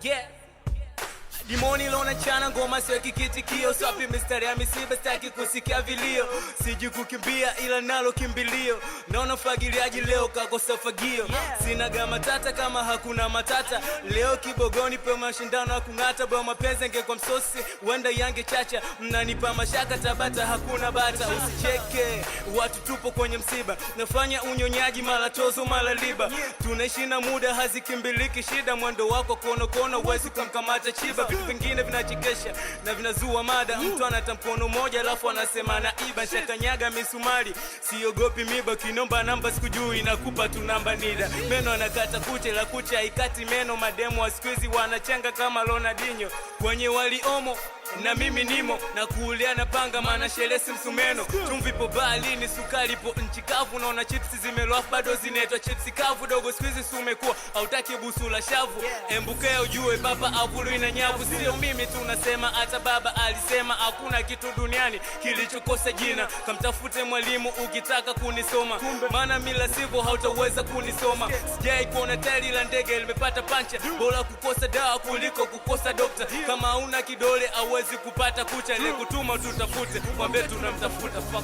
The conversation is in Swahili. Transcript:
Yeah. Dimoni lona chana ngoma sio kikitikio. Swapi mistari ya misiba staki kusikia vilio. Siji kukimbia ila nalo kimbilio. Naona fagiliaji leo kakosa fagio. Sina gama tata kama hakuna matata. Leo Kibogoni pe mashindano ya kung'ata. Bwa mapenzi ngekwa msosi wenda yange chacha. Mnanipa mashaka Tabata hakuna bata. Usicheke watu tupo kwenye msiba. Nafanya unyonyaji mala tozo mala liba. Tunaishi na muda hazikimbiliki shida. Mwendo wako kono kono uwezi kumkamata chiba. Vitu vingine vinachekesha na vinazua mada. Mtu anata mkono moja alafu anasema na iba. Shakanyaga misumari siogopi miba. Kinomba namba sikujui nakupa tu namba nida. Meno anakata kuche la kuche haikati meno. Mademu wa squeezy wanachenga kama Ronaldinho. Kwenye waliomo na mimi nimo na kuuliana panga maana shelesi msumeno. Chumvi po baharini sukari po nchi kavu. Naona chipsi zimeloa bado zinaitwa chipsi kavu. Dogo squeezy sumekuwa hautaki busu la shavu. Embukea ujue baba avulu ina nyavu. Sio mimi tu nasema hata baba alisema. Hakuna kitu duniani kilichokosa jina. Kamtafute mwalimu ukitaka kunisoma. Maana mila sivyo hautaweza kunisoma. Sijai kuona tairi la ndege limepata pancha. Bora kukosa dawa kuliko kukosa dokta. Kama una kidole hauwezi kupata kucha. Ile kutuma tutafute mwambie tunamtafuta fuck.